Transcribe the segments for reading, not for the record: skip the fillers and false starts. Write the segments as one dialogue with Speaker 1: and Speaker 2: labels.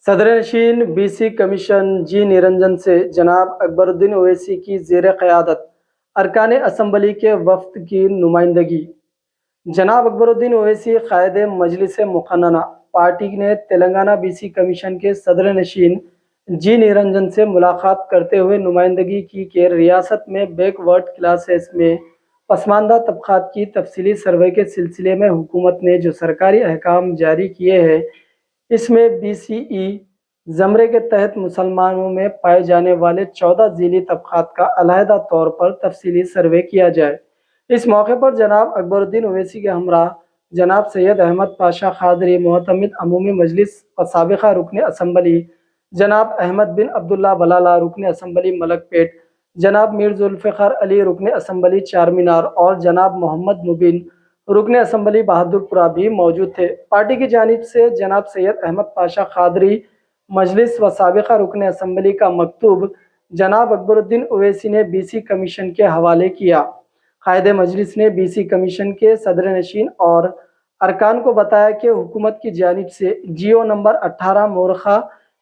Speaker 1: सदर नशीन BC commission जी निरंजन से जनाब अकबरुद्दीन ओवैसी की ज़ेर क़यादत अरकान असम्बली के वफ़द की नुमाइंदगी। जनाब अकबरुद्दीन ओवैसी क़ायद मजलिस मुक़न्नना पार्टी ने तेलंगाना BC कमीशन के सदर नशीन जी निरंजन से मुलाकात करते हुए नुमाइंदगी की कि रियासत में बैकवर्ड क्लासेस में पसमानदा तबक़ात की तफसीली सर्वे के सिलसिले में हुकूमत ने जो सरकारी अहकाम जारी किए हैं, इसमें BCE ज़मरे के तहत मुसलमानों में पाए जाने वाले 14 ज़िली तबक़ात का अलहदा तौर पर तफसीली सर्वे किया जाए। इस मौके पर जनाब अकबरुद्दीन ओवैसी के हमरा जनाब सैयद अहमद पाशा खादरी, मोहतमिद अमूमी मजलिस व साबिक़ा रुकन असम्बली जनाब अहमद बिन अब्दुल्ला बलाला, रुकन असम्बली मलकपेट जनाब मीर जुल्फ़िकार अली, रुकन असम्बली चारमीनार और जनाब मोहम्मद मुबीन, रुकन असम्बली बहादुरपुरा भी मौजूद थे। पार्टी की जानिब से जनाब सैयद अहमद पाशा खादरी मजलिस व साबिक़ा रुकन असम्बली का मकतूब जनाब अकबरुद्दीन ओवैसी ने BC कमीशन के हवाले किया। कायदे मजलिस ने BC कमीशन के सदर नशीन और अरकान को बताया कि हुकूमत की जानिब से GO नंबर 18 मोरखा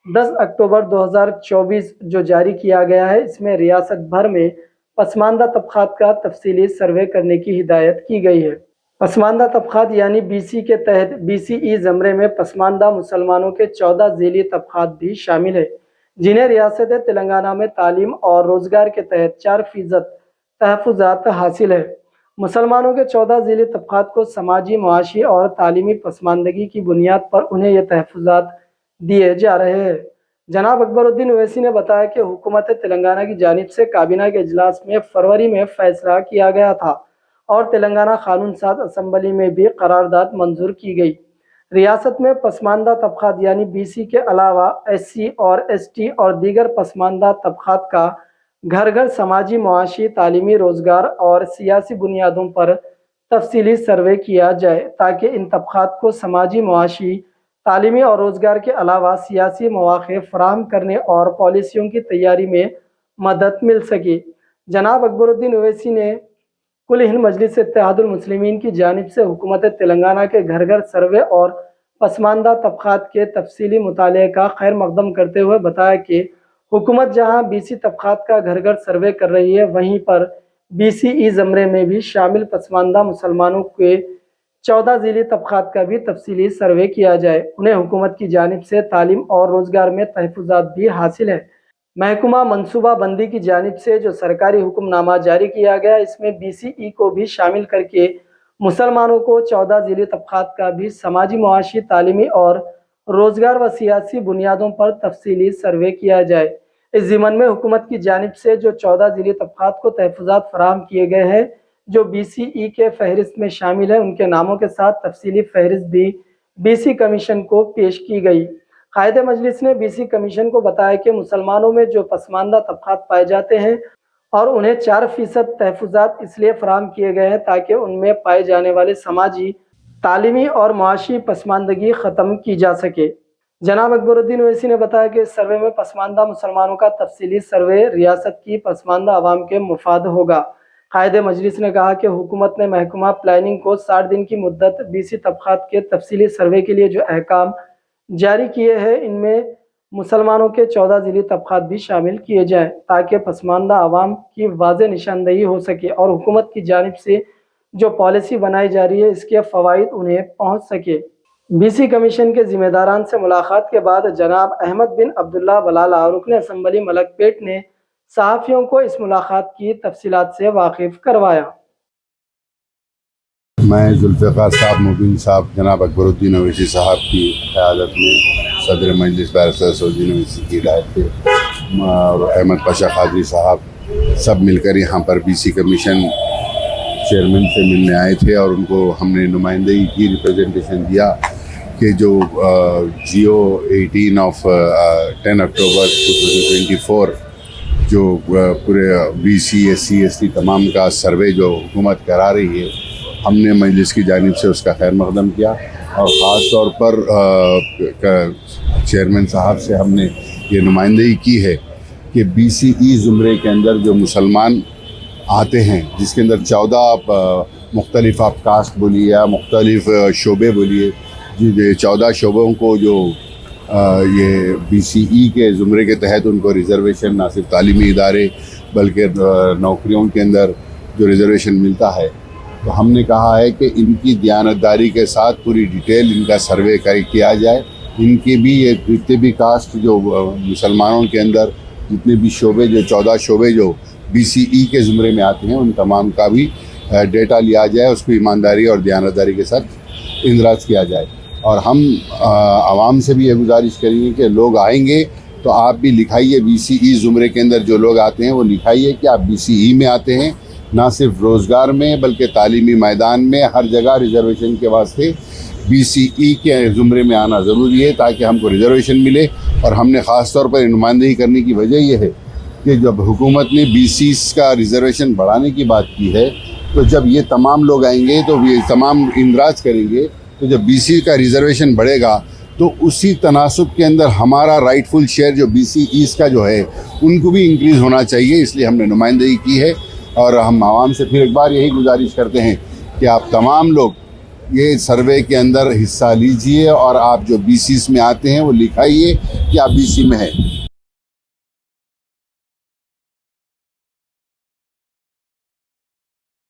Speaker 1: 10 अक्टूबर 2024 जो जारी किया गया है, इसमें रियासत भर में पसमानदा तबक़ात का तफसीली सर्वे करने की हिदायत की गई है। पसमानदा तबक़ात यानी BC के तहत BCE ज़मरे में पसमानदा मुसलमानों के 14 ज़िली तबक़ात भी शामिल है, जिन्हें रियासत तेलंगाना में तालीम और रोज़गार के तहत 4% तहफ़्फ़ुज़ात हासिल है। मुसलमानों के 14 ज़िली तबक़ात को समाजी, मुआशी और तालीमी पसमानदगी की बुनियाद पर उन्हें ये तहफ़्फ़ुज़ात दिए जा रहे हैं। जनाब अकबरुद्दीन ओवैसी ने बताया कि हुकूमत तेलंगाना की जानिब से काबीना के इजलास में फरवरी में फ़ैसला किया गया था और तेलंगाना कानून साज असम्बली में भी करारदाद मंजूर की गई। रियासत में पसमानदा तबक़ात यानी BC के अलावा SC और ST और दीगर पसमानदा तबक़ात का घर घर समाजी, मुआशी, तालीमी, रोज़गार और सियासी बुनियादों पर तफसीली सर्वे किया जाए, ताकि इन तबक़ात को समाजी, मुआशी, तालीमी और रोज़गार के अलावा सियासी मौक़े फ़राहम करने और पॉलिसियों की तैयारी में मदद मिल सके। जनाब अकबरुद्दीन ओवैसी ने कुल हिंद मजलिस इत्तेहादुल मुस्लिमीन की जानिब से हुकूमत तेलंगाना के घर घर सर्वे और पसमानदा तबक़ात के तफसीली मुताले का खैर मकदम करते हुए बताया कि हुकूमत जहां BC तबक़ात का घर घर सर्वे कर रही है, वहीं पर BCE ज़मरे में भी शामिल पसमानदा मुसलमानों के 14 ज़िली तबक़ात का भी तफसीली सर्वे किया जाए। उन्हें हुकूमत की जानिब से तालीम और रोज़गार में तहफ़्फ़ुज़ात भी हासिल है। महकमा मनसूबा बंदी की जानिब से जो सरकारी हुक्मनामा जारी किया गया, इसमें BCE को भी शामिल करके मुसलमानों को 14 ज़िली तबक़ात का भी समाजी, मुआशी, तालीमी और रोज़गार व सियासी बुनियादों पर तफसीली सर्वे किया जाए। इस ज़िमन में हुकूमत की जानिब से जो 14 ज़िली तबक़ात को तहफ़्फ़ुज़ात फ़राहम किए गए हैं, जो BCE के फ़हरिस्त में शामिल है, उनके नामों के साथ तफसीली फ़हरिस्त भी BC कमीशन को पेश की गई। कायदे मजलिस ने BC कमीशन को बताया कि मुसलमानों में जो पसमानदा तबक़ात पाए जाते हैं और उन्हें 4% तहफ़्फ़ुज़ात इसलिए फ़राहम किए गए हैं ताकि उनमें पाए जाने वाले समाजी, तालीमी और मुआशी पसमानदगी ख़त्म की जा सके। जनाब अकबरुद्दीन ओवैसी ने बताया कि इस सर्वे में पसमानदा मुसलमानों का तफसीली सर्वे रियासत की पसमानदा आवाम के मुफाद होगा। कायदे मजलिस ने कहा कि हुकूमत ने महकमा प्लानिंग को 60 दिन की मुद्दत BC तबक़ात के तफसीली सर्वे के लिए जो अहकाम जारी किए हैं, इनमें मुसलमानों के 14 ज़िली तबक़ात भी शामिल किए जाएँ, ताकि पसमानदा आवाम की वाज़ेह निशानदही हो सके और हुकूमत की जानिब से जो पॉलिसी बनाई जा रही है, इसके फ़वाइद उन्हें पहुँच सके। BC कमीशन के ज़िम्मेदारान से मुलाकात के बाद जनाब अहमद बिन अब्दुल्ला बलाला, रुकन असम्बली मलकपेट ने सहाफ़ियों को इस मुलाकात की तफसीलात से वाकिफ़ करवाया।
Speaker 2: मैं जुल्फ़िकार साहब, मुबीन साहब, जनाब अकबरुद्दीन ओवैसी साहब की क़यादत में सदर मजलिस बैरिस्टर सऊदी यूनिवर्सिटी की हिदायत पे और अहमद पाशा खादरी साहब सब मिलकर यहाँ पर BC कमीशन चेयरमैन से मिलने आए थे और उनको हमने नुमाइंदगी की, रिप्रेजेंटेशन दिया कि जो GO 18 ऑफ 10 अक्टूबर 2024 जो पूरे BC SC ST तमाम का सर्वे जो हुकूमत करा रही है, हमने मजलिस की जानिब से उसका खैर मकदम किया और ख़ास तौर पर चेयरमैन साहब से हमने ये नुमाइंदगी की है कि BCE ज़ुमरे के अंदर जो मुसलमान आते हैं, जिसके अंदर 14 मुख्तलिफ आप कास्ट बोलिए या मुख्तलिफ शोबे बोलिए, जी 14 शोबों को जो یہ BCE کے زمرے کے تحت ان کو ریزرویشن نہ صرف تعلیمی ادارے بلکہ نوکریوں کے اندر جو ریزرویشن ملتا ہے، تو ہم نے کہا ہے کہ ان کی دیانتداری کے ساتھ پوری ڈیٹیل ان کا سروے کیا جائے. ان کے بھی یہ جتنے بھی کاسٹ جو مسلمانوں کے اندر جتنے بھی شعبے، جو 14 شعبے جو BCE کے زمرے میں آتے ہیں، ان تمام کا بھی ڈیٹا لیا جائے، اس کو ایمانداری اور دیانتداری کے ساتھ اندراج کیا جائے. اور ہم عوام سے بھی یہ گزارش کریں گے کہ لوگ آئیں گے تو آپ بھی لکھائیے BCE زمرے کے اندر جو لوگ آتے ہیں وہ لکھائیے کہ آپ BCE میں آتے ہیں، نہ صرف روزگار میں بلکہ تعلیمی میدان میں ہر جگہ ریزرویشن کے واسطے BCE کے زمرے میں آنا ضروری ہے تاکہ ہم کو ریزرویشن ملے. اور ہم نے خاص طور پر نمائندگی کرنے کی وجہ یہ ہے کہ جب حکومت نے BCs کا ریزرویشن بڑھانے کی بات کی ہے، تو جب یہ تمام لوگ آئیں گے تو یہ تمام اندراج کریں گے، تو جب BC کا ریزرویشن بڑھے گا تو اسی تناسب کے اندر ہمارا رائٹ فل شیئر جو BCEs کا جو ہے ان کو بھی انکریز ہونا چاہیے. اس لیے ہم نے نمائندگی کی ہے اور ہم عوام سے پھر ایک بار یہی گزارش کرتے ہیں کہ آپ تمام لوگ یہ سروے کے اندر حصہ لیجئے اور آپ جو BCs میں آتے ہیں وہ لکھائیے کہ آپ BC میں ہیں.